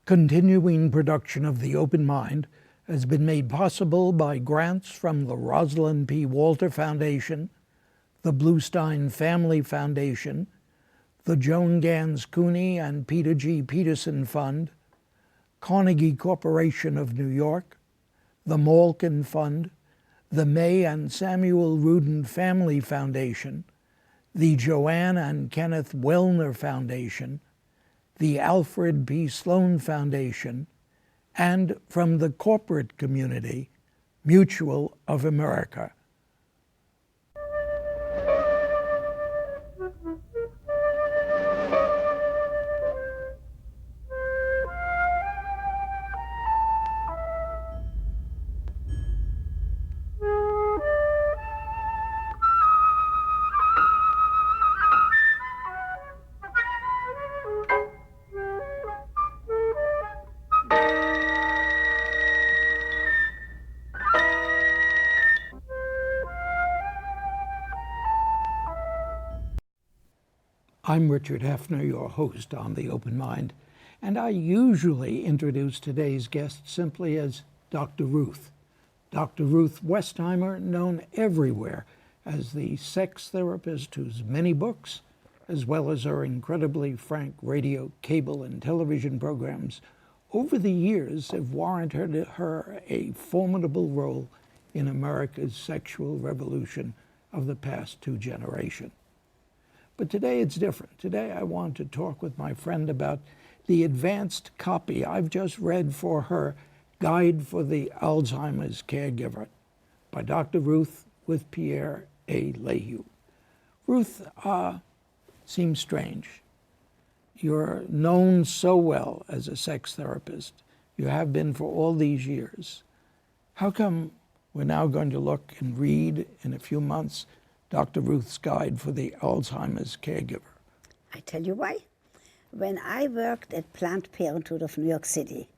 Continuing production of The Open Mind has been made possible by grants from the Rosalind P. Foundation, the Bluestein Family Foundation, the Joan Ganz Cooney and Peter G. Peterson Fund, Carnegie Corporation of New York, the Malkin Fund, the May and Samuel Rudin Family Foundation, the JoAnn and Kenneth Wellner Foundation, the Alfred P. Sloan Foundation, and from the corporate community, Mutual of America. I'm Richard Heffner, your host on The Open Mind, and I usually introduce today's guest simply as Dr. Ruth. Dr. Ruth Westheimer, known everywhere as the sex therapist whose many books, as well as her incredibly frank radio, cable, and television programs, over the years have warranted her a formidable role in America's sexual revolution of the past 2 generations. But today it's different. Today I want to talk with my friend about the advanced copy I've just read for her, Guide for the Alzheimer's Caregiver, by Dr. Ruth with Pierre A. Leahy. Ruth, seems strange. You're known so well as a sex therapist. You have been for all these years. How come we're now going to look and read in a few months Dr. Ruth's Guide for the Alzheimer's Caregiver? I tell you why. When I worked at Planned Parenthood of New York City,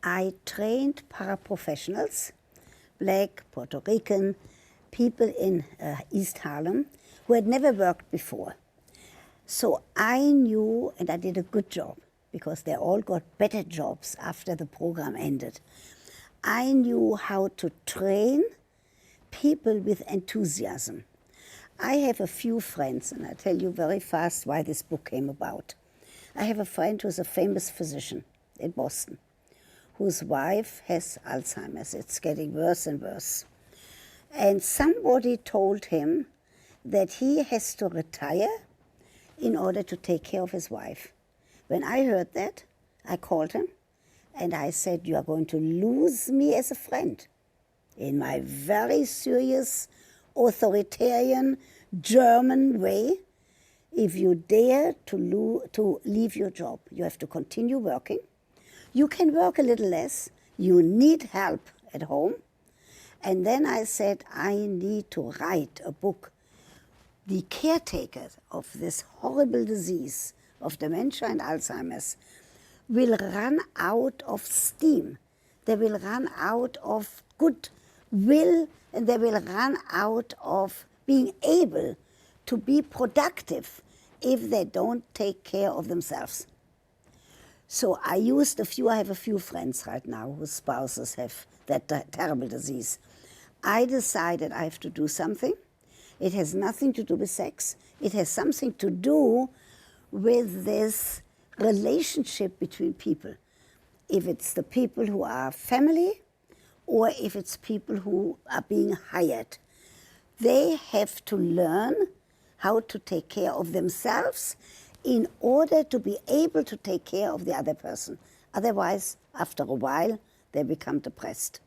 I trained paraprofessionals, Black, Puerto Rican, people in East Harlem who had never worked before. So I knew, and I did a good job, because they all got better jobs after the program ended. I knew how to train people with enthusiasm. I have a few friends, and I'll tell you very fast why this book came about. I have a friend who's a famous physician in Boston, whose wife has Alzheimer's. It's getting worse and worse. And somebody told him that he has to retire in order to take care of his wife. When I heard that, I called him, and I said, "You are going to lose me as a friend," in my very serious, authoritarian German way. If you dare to leave your job, you have to continue working. You can work a little less. You need help at home. And then I said, I need to write a book. The caretaker of this horrible disease of dementia and Alzheimer's will run out of steam. They will run out of good will, and they will run out of being able to be productive if they don't take care of themselves. So I have a few friends right now whose spouses have that terrible disease. I decided I have to do something. It has nothing to do with sex. It has something to do with this relationship between people. If it's the people who are family, or if it's people who are being hired. They have to learn how to take care of themselves in order to be able to take care of the other person. Otherwise, after a while, they become depressed.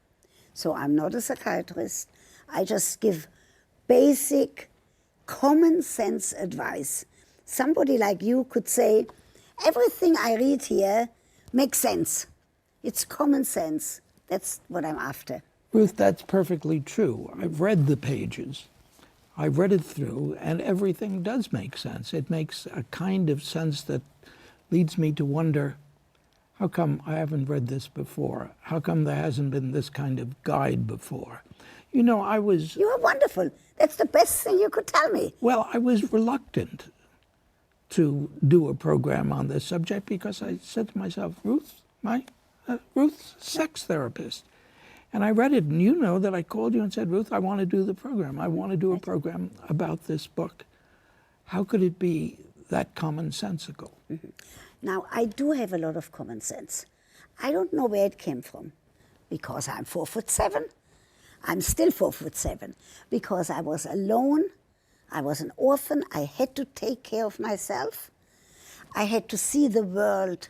So I'm not a psychiatrist. I just give basic, common sense advice. Somebody like you could say, everything I read here makes sense. It's common sense. That's what I'm after. Ruth, that's perfectly true. I've read the pages. I've read it through, and everything does make sense. It makes a kind of sense that leads me to wonder, how come I haven't read this before? How come there hasn't been this kind of guide before? You know, You are wonderful. That's the best thing you could tell me. Well, I was reluctant to do a program on this subject because I said to myself, Ruth, Ruth's sex therapist. And I read it, and you know that I called you and said, Ruth, I want to do the program. I want to do a program about this book. How could it be that commonsensical? Now, I do have a lot of common sense. I don't know where it came from, because I'm 4'7". I'm still 4'7", because I was alone. I was an orphan. I had to take care of myself. I had to see the world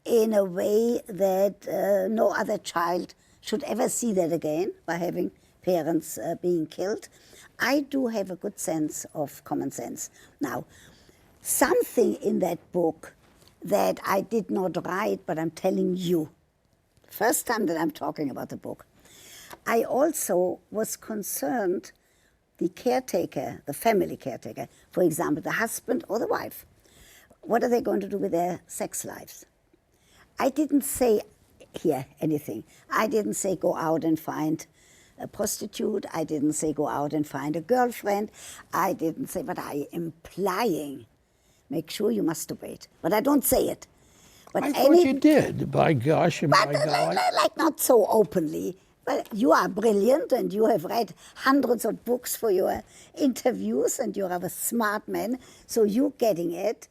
in a way that no other child should ever see that again, by having parents being killed. I do have a good sense of common sense. Now, something in that book that I did not write, but I'm telling you, first time that I'm talking about the book, I also was concerned the caretaker, the family caretaker, for example, the husband or the wife, what are they going to do with their sex lives? I didn't say here anything. I didn't say go out and find a prostitute. I didn't say go out and find a girlfriend. I didn't say, but I am implying, make sure you masturbate. But I don't say it. But I thought you did, by gosh and by but golly. like not so openly. But you are brilliant, and you have read hundreds of books for your interviews, and you are a smart man, so you're getting it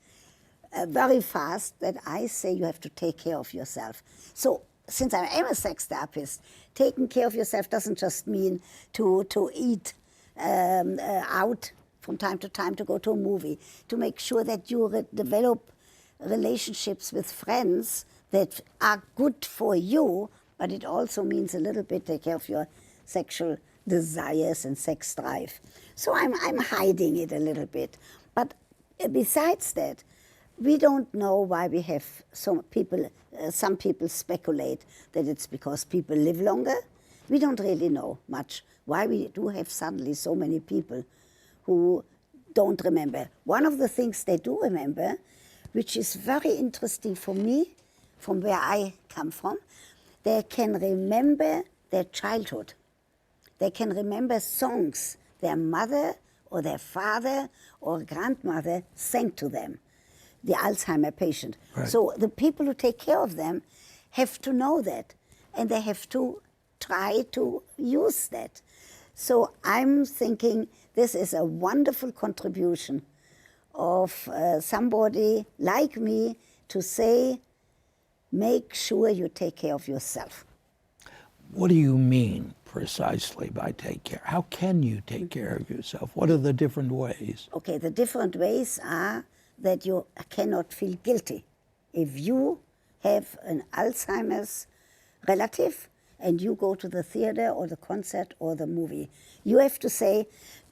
very fast that I say you have to take care of yourself. So since I am a sex therapist, taking care of yourself doesn't just mean to eat out from time to time, to go to a movie, to make sure that you develop relationships with friends that are good for you, but it also means a little bit take care of your sexual desires and sex drive. So I'm hiding it a little bit. But besides that, we don't know why we have some people speculate that it's because people live longer. We don't really know much why we do have suddenly so many people who don't remember. One of the things they do remember, which is very interesting for me, from where I come from, they can remember their childhood. They can remember songs their mother or their father or grandmother sang to them, the Alzheimer patient. Right. So the people who take care of them have to know that, and they have to try to use that. So I'm thinking this is a wonderful contribution of somebody like me to say, make sure you take care of yourself. What do you mean precisely by take care? How can you take care of yourself? What are the different ways? Okay, the different ways are that you cannot feel guilty. If you have an Alzheimer's relative and you go to the theater or the concert or the movie, you have to say,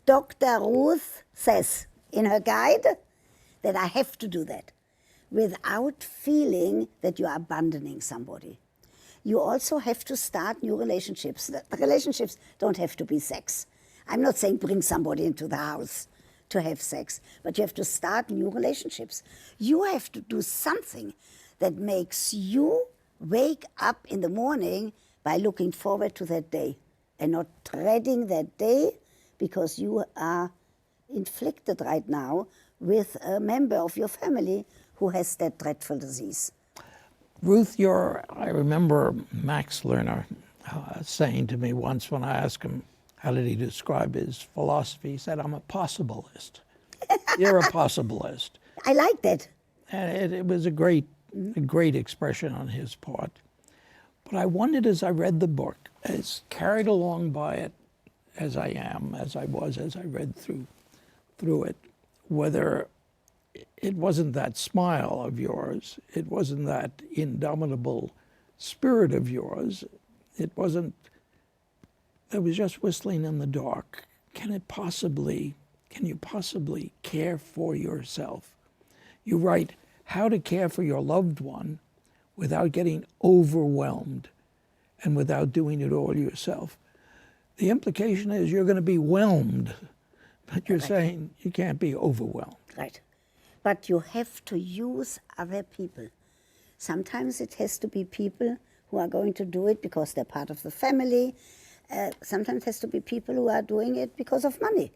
Dr. Ruth says in her guide that I have to do that, without feeling that you are abandoning somebody. You also have to start new relationships. The relationships don't have to be sex. I'm not saying bring somebody into the house to have sex, but you have to start new relationships. You have to do something that makes you wake up in the morning by looking forward to that day and not dreading that day because you are inflicted right now with a member of your family who has that dreadful disease. Ruth, I remember Max Lerner saying to me once when I asked him, how did he describe his philosophy? He said, I'm a possibilist. You're a possibilist. I like that. And it was a great expression on his part. But I wondered as I read the book, as carried along by it as I read through it, whether it wasn't that smile of yours, it wasn't that indomitable spirit of yours, it was just whistling in the dark. Can you possibly care for yourself? You write how to care for your loved one without getting overwhelmed and without doing it all yourself. The implication is you're going to be whelmed, but you're saying you can't be overwhelmed. Right. But you have to use other people. Sometimes it has to be people who are going to do it because they're part of the family. Sometimes it has to be people who are doing it because of money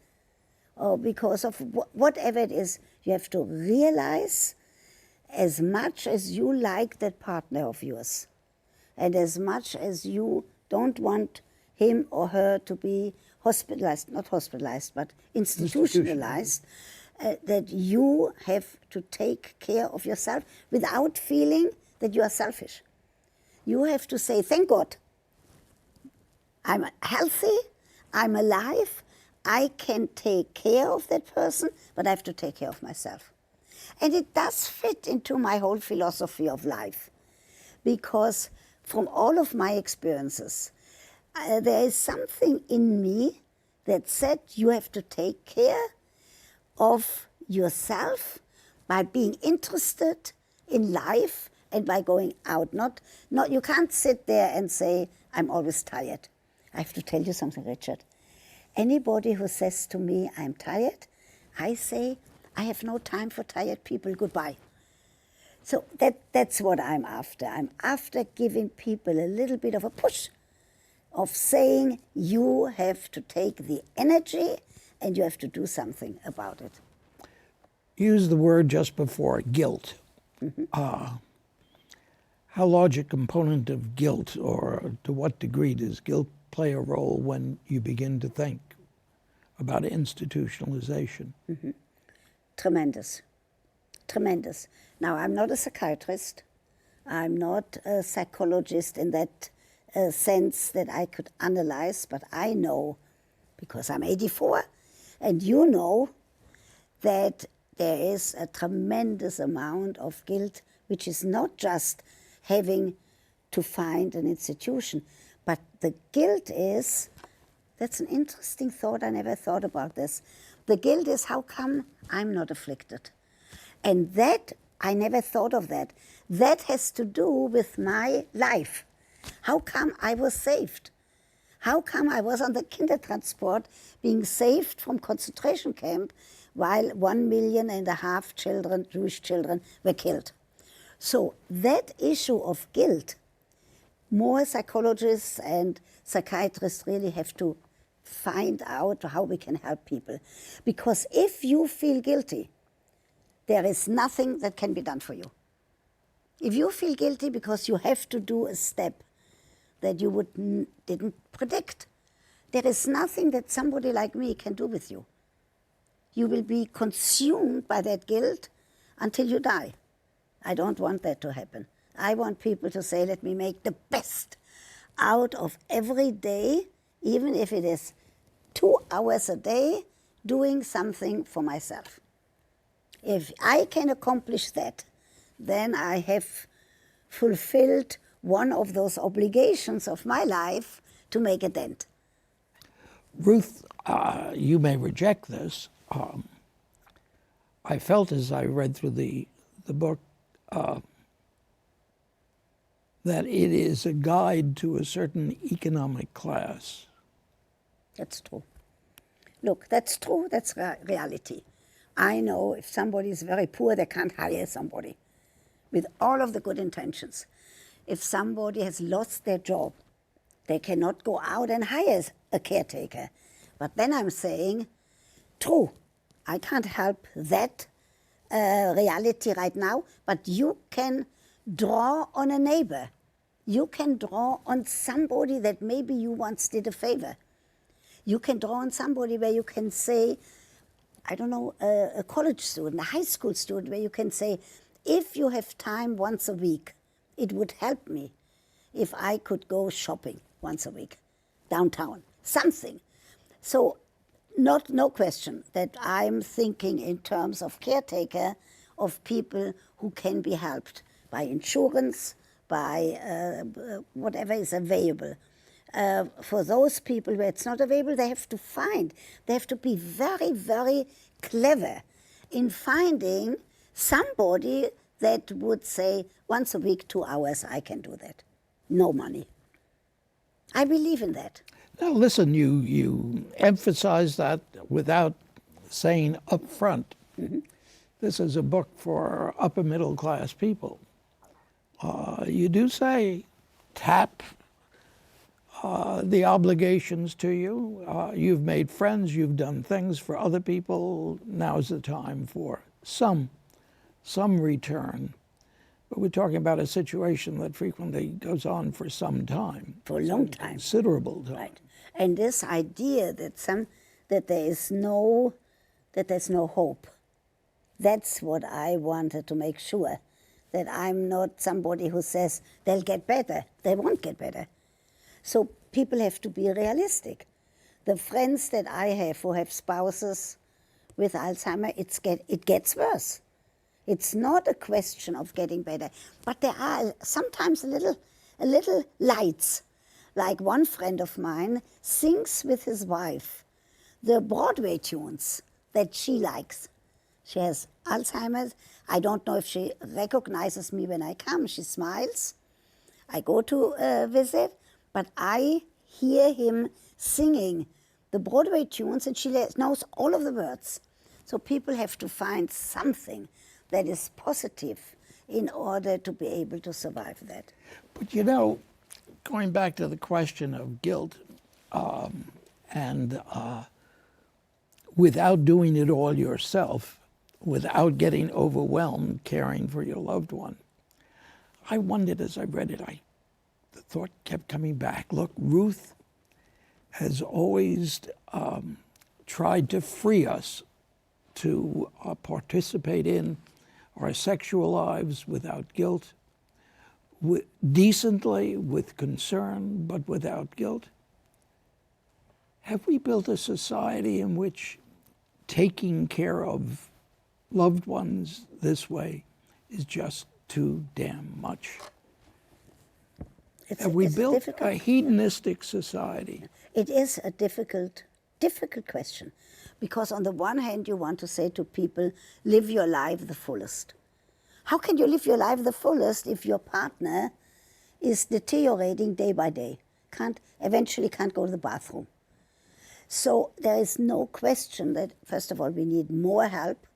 or because of whatever it is. You have to realize as much as you like that partner of yours, And as much as you don't want him or her to be hospitalized, not hospitalized, but institutionalized, that you have to take care of yourself without feeling that you are selfish. You have to say, thank God, I'm healthy, I'm alive, I can take care of that person, but I have to take care of myself. And it does fit into my whole philosophy of life, because from all of my experiences, there is something in me that said you have to take care of yourself by being interested in life and by going out. Not you can't sit there and say, I'm always tired. I have to tell you something, Richard. Anybody who says to me, I'm tired, I say, I have no time for tired people, goodbye. So that's what I'm after. I'm after giving people a little bit of a push, of saying you have to take the energy and you have to do something about it. Use the word just before, guilt. How large a component of guilt, or to what degree does guilt play a role when you begin to think about institutionalization? Tremendous. Tremendous. Now, I'm not a psychiatrist. I'm not a psychologist in that sense that I could analyze, but I know, because I'm 84, and you know, that there is a tremendous amount of guilt, which is not just having to find an institution, but the guilt is, that's an interesting thought, I never thought about this. The guilt is, how come I'm not afflicted? And that, I never thought of that. That has to do with my life. How come I was saved? How come I was on the Kindertransport being saved from concentration camp while 1.5 million children, Jewish children, were killed? So that issue of guilt, more psychologists and psychiatrists really have to find out how we can help people. Because if you feel guilty, there is nothing that can be done for you. If you feel guilty because you have to do a step that you didn't predict, there is nothing that somebody like me can do with you. You will be consumed by that guilt until you die. I don't want that to happen. I want people to say, let me make the best out of every day, even if it is 2 hours a day, doing something for myself. If I can accomplish that, then I have fulfilled one of those obligations of my life to make a dent. Ruth, you may reject this. I felt as I read through the book that it is a guide to a certain economic class. That's true. Look, that's true, that's reality. I know if somebody is very poor, they can't hire somebody with all of the good intentions. If somebody has lost their job, they cannot go out and hire a caretaker. But then I'm saying, true, I can't help that reality right now, but you can draw on a neighbor. You can draw on somebody that maybe you once did a favor. You can draw on somebody where you can say, I don't know, a college student, a high school student, where you can say, if you have time once a week, it would help me if I could go shopping once a week, downtown, something. So no question that I'm thinking in terms of caretaker, of people who can be helped by insurance, by whatever is available. For those people where it's not available, they have to find. They have to be very, very clever in finding somebody that would say, once a week, 2 hours, I can do that. No money. I believe in that. Now listen, you emphasize that without saying up front. This is a book for upper middle class people. You do say tap the obligations to you. You've made friends, you've done things for other people. Now's the time for some return. But we're talking about a situation that frequently goes on for some time. For a long time. Considerable time. Right. And this idea that there's no hope, that's what I wanted to make sure, that I'm not somebody who says they'll get better. They won't get better. So people have to be realistic. The friends that I have who have spouses with Alzheimer, it gets worse. It's not a question of getting better, but there are sometimes a little lights. Like one friend of mine sings with his wife the Broadway tunes that she likes. She has Alzheimer's. I don't know if she recognizes me when I come. She smiles. I go to visit, but I hear him singing the Broadway tunes, and she knows all of the words. So people have to find something that is positive in order to be able to survive that. But you know, going back to the question of guilt, and without doing it all yourself, without getting overwhelmed caring for your loved one, I wondered as I read it, the thought kept coming back. Look, Ruth has always tried to free us to participate in our sexual lives without guilt, decently, with concern, but without guilt. Have we built a society in which taking care of loved ones this way is just too damn much? Have we built a hedonistic society? It is a difficult question. Because on the one hand, you want to say to people, live your life the fullest. How can you live your life the fullest if your partner is deteriorating day by day, eventually can't go to the bathroom? So there is no question that, first of all, we need more help.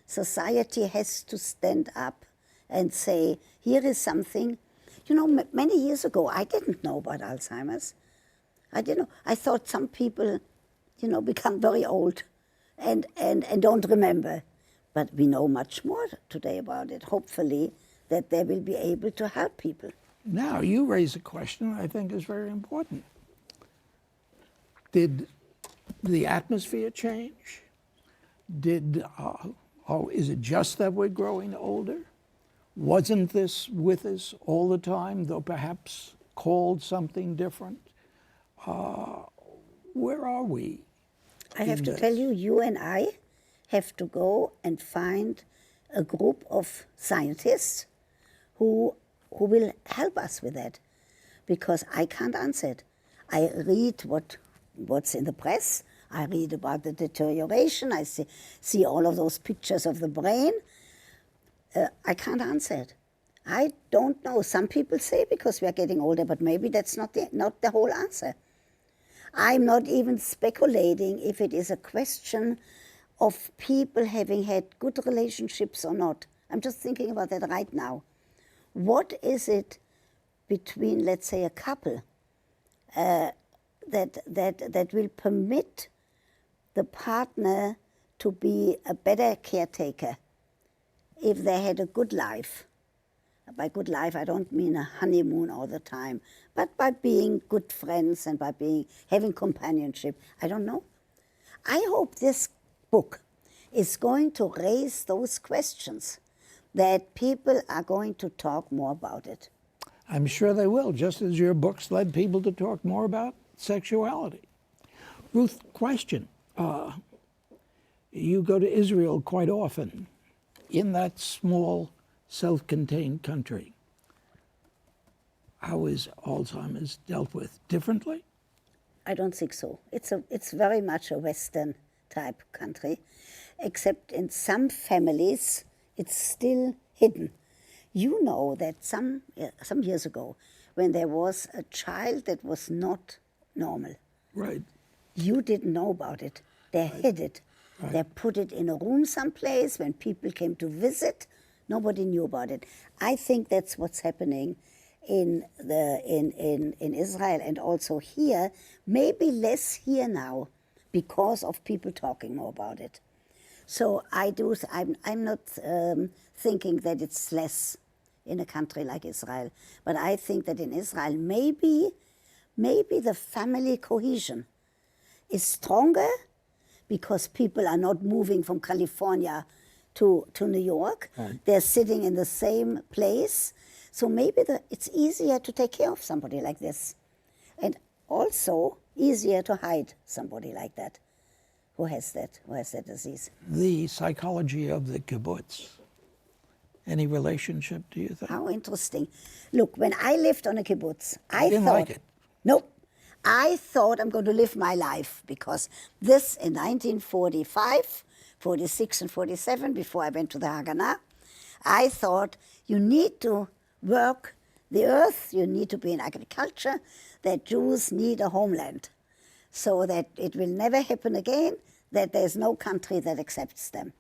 Society has to stand up and say, here is something. You know, many years ago, I didn't know about Alzheimer's. I didn't know. I thought some people, become very old and don't remember. But we know much more today about it, hopefully, that they will be able to help people. Now, you raise a question I think is very important. Did the atmosphere change? Is it just that we're growing older? Wasn't this with us all the time, though perhaps called something different? Where are we? I have to tell you, you and I have to go and find a group of scientists who will help us with that, because I can't answer it. I read what's in the press. I read about the deterioration. I see all of those pictures of the brain. I can't answer it. I don't know. Some people say because we are getting older, but maybe that's not the whole answer. I'm not even speculating if it is a question of people having had good relationships or not. I'm just thinking about that right now. What is it between, let's say, a couple that will permit the partner to be a better caretaker if they had a good life? By good life, I don't mean a honeymoon all the time, but by being good friends and by having companionship. I don't know. I hope this book is going to raise those questions, that people are going to talk more about it. I'm sure they will, just as your books led people to talk more about sexuality. Ruth, question. You go to Israel quite often. In that small, self-contained country, how is Alzheimer's dealt with? Differently? I don't think so. It's very much a Western type country, except in some families it's still hidden. You know that some years ago, when there was a child that was not normal, right, you didn't know about it. They hid it. Right. They put it in a room someplace. When people came to visit, nobody knew about it. I think that's what's happening in Israel and also here. Maybe less here now because of people talking more about it. So I'm not thinking that it's less in a country like Israel. But I think that in Israel, maybe the family cohesion is stronger because people are not moving from California to New York. Right. They're sitting in the same place. So maybe it's easier to take care of somebody like this. And also easier to hide somebody like that who has that disease. The psychology of the kibbutz. Any relationship, do you think? How interesting. Look, when I lived on a kibbutz, I didn't thought... like it. Nope. I thought I'm going to live my life because this in 1945, 46 and 47, before I went to the Haganah, I thought you need to work the earth, you need to be in agriculture, that Jews need a homeland so that it will never happen again, that there's no country that accepts them.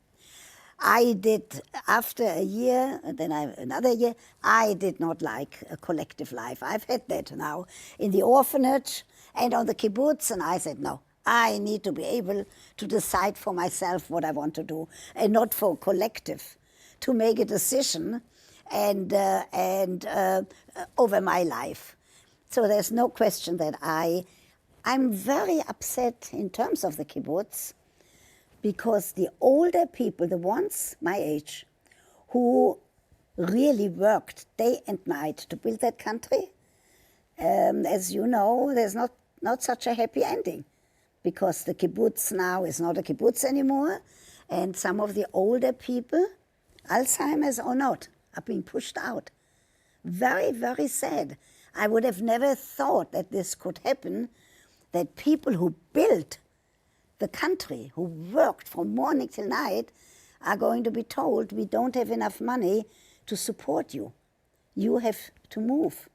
I did, after a year, and then another year, I did not like a collective life. I've had that now in the orphanage and on the kibbutz, and I said, no, I need to be able to decide for myself what I want to do, and not for collective, to make a decision and over my life. So there's no question that I'm very upset in terms of the kibbutz, because the older people, the ones my age, who really worked day and night to build that country, as you know, there's not such a happy ending, because the kibbutz now is not a kibbutz anymore, and some of the older people, Alzheimer's or not, are being pushed out. Very, very sad. I would have never thought that this could happen, that people who built the country, who worked from morning till night, are going to be told, we don't have enough money to support you. You have to move.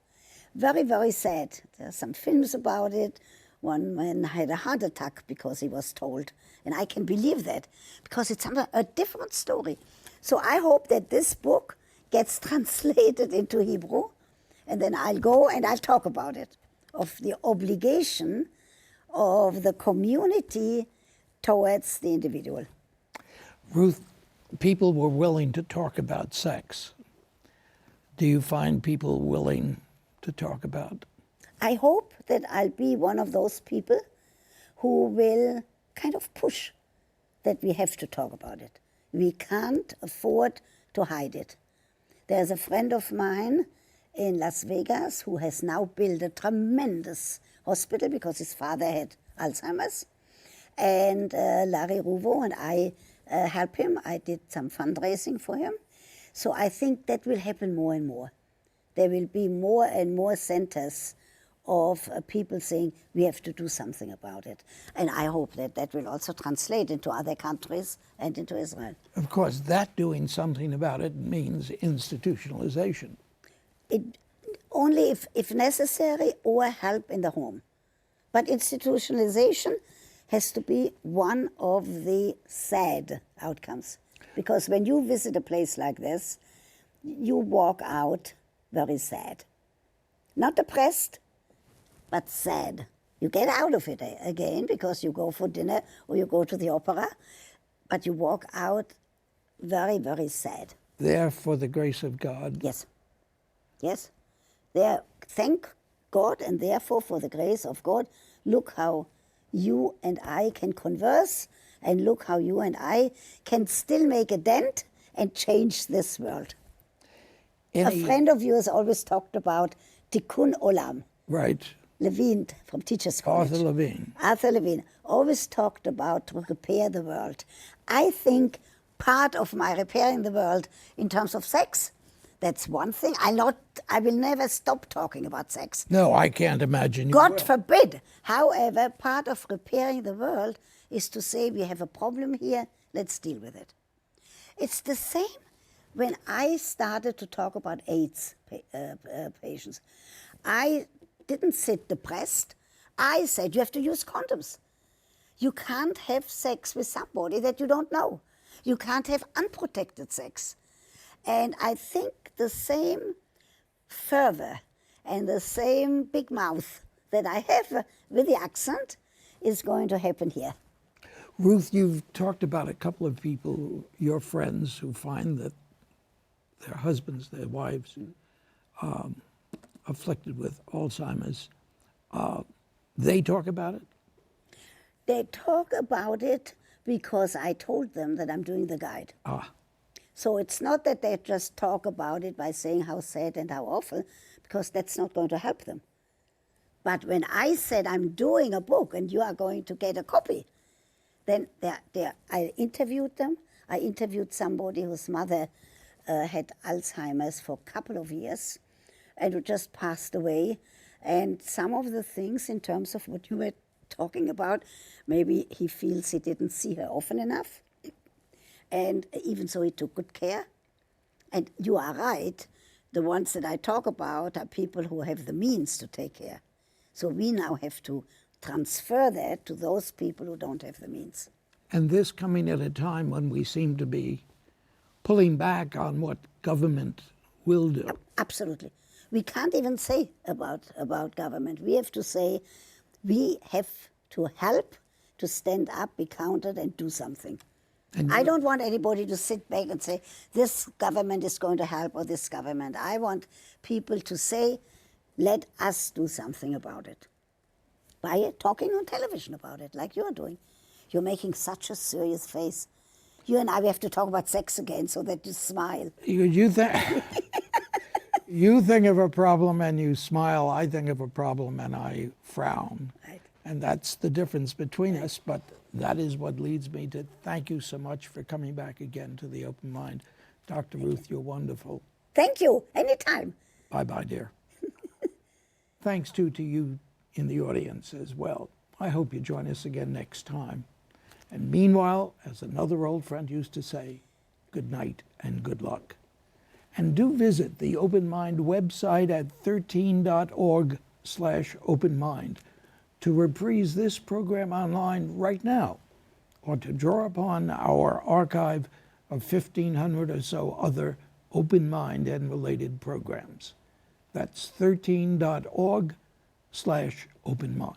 Very, very sad. There are some films about it. One man had a heart attack because he was told. And I can believe that, because it's a different story. So I hope that this book gets translated into Hebrew, and then I'll go and I'll talk about it, of the obligation of the community towards the individual. Ruth, people were willing to talk about sex. Do you find people willing to talk about? I hope that I'll be one of those people who will kind of push that we have to talk about it. We can't afford to hide it. There's a friend of mine in Las Vegas who has now built a tremendous hospital because his father had Alzheimer's. And Larry Ruvo and I help him. I did some fundraising for him. So I think that will happen more and more. There will be more and more centers of people saying we have to do something about it. And I hope that that will also translate into other countries and into Israel. Of course, that doing something about it means institutionalization. Only if necessary, or help in the home. But institutionalization has to be one of the sad outcomes. Because when you visit a place like this, you walk out very sad. Not depressed, but sad. You get out of it again because you go for dinner or you go to the opera, but you walk out very, very sad. There for the grace of God. Yes. Yes. There, thank God, and therefore for the grace of God, look how you and I can converse, and look how you and I can still make a dent and change this world. A friend of yours always talked about Tikkun Olam. Right. Levine from Teachers College. Arthur Levine always talked about to repair the world. I think part of my repairing the world in terms of sex, that's one thing. I will never stop talking about sex. No, I can't imagine you God will. forbid. However, part of repairing the world is to say we have a problem here, let's deal with it. It's the same when I started to talk about AIDS patients. I didn't sit depressed. I said you have to use condoms. You can't have sex with somebody that you don't know. You can't have unprotected sex. And I think the same fervor and the same big mouth that I have with the accent is going to happen here. Ruth, you've talked about a couple of people, your friends, who find that their husbands, their wives, afflicted with Alzheimer's. They talk about it? They talk about it because I told them that I'm doing the guide. So it's not that they just talk about it by saying how sad and how awful, because that's not going to help them. But when I said I'm doing a book and you are going to get a copy, then I interviewed them. I interviewed somebody whose mother had Alzheimer's for a couple of years and who just passed away. And some of the things in terms of what you were talking about, maybe he feels he didn't see her often enough. And even so, he took good care. And you are right, the ones that I talk about are people who have the means to take care. So we now have to transfer that to those people who don't have the means. And this coming at a time when we seem to be pulling back on what government will do. Absolutely. We can't even say about government. We have to say we have to help, to stand up, be counted, and do something. And I don't want anybody to sit back and say, this government is going to help or this government. I want people to say, let us do something about it. By talking on television about it, like you're doing. You're making such a serious face. You and I, we have to talk about sex again so that you smile. You think of a problem and you smile. I think of a problem and I frown. Right. And that's the difference between us. But that is what leads me to thank you so much for coming back again to the Open Mind. Dr. Ruth, you're wonderful. Thank you. Anytime. Bye-bye, dear. Thanks, too, to you in the audience as well. I hope you join us again next time. And meanwhile, as another old friend used to say, good night and good luck. And do visit the Open Mind website at 13.org/openmind to reprise this program online right now, or to draw upon our archive of 1,500 or so other Open Mind and related programs. That's 13.org/openmind.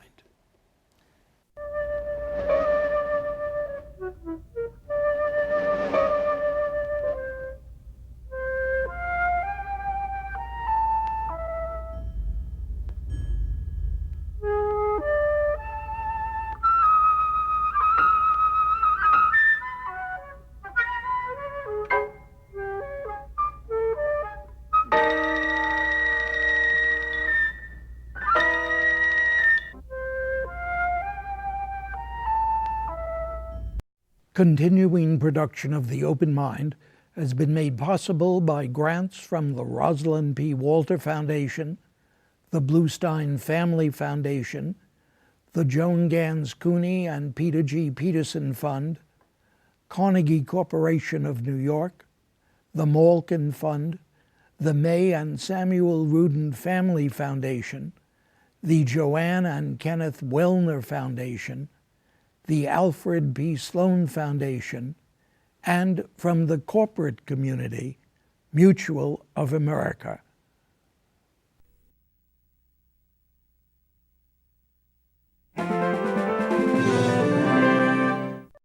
Continuing production of The Open Mind has been made possible by grants from the Rosalind P. Walter Foundation, the Bluestein Family Foundation, the Joan Ganz Cooney and Peter G. Peterson Fund, Carnegie Corporation of New York, the Malkin Fund, the May and Samuel Rudin Family Foundation, the JoAnn and Kenneth Wellner Foundation, the Alfred P. Sloan Foundation, and from the corporate community, Mutual of America.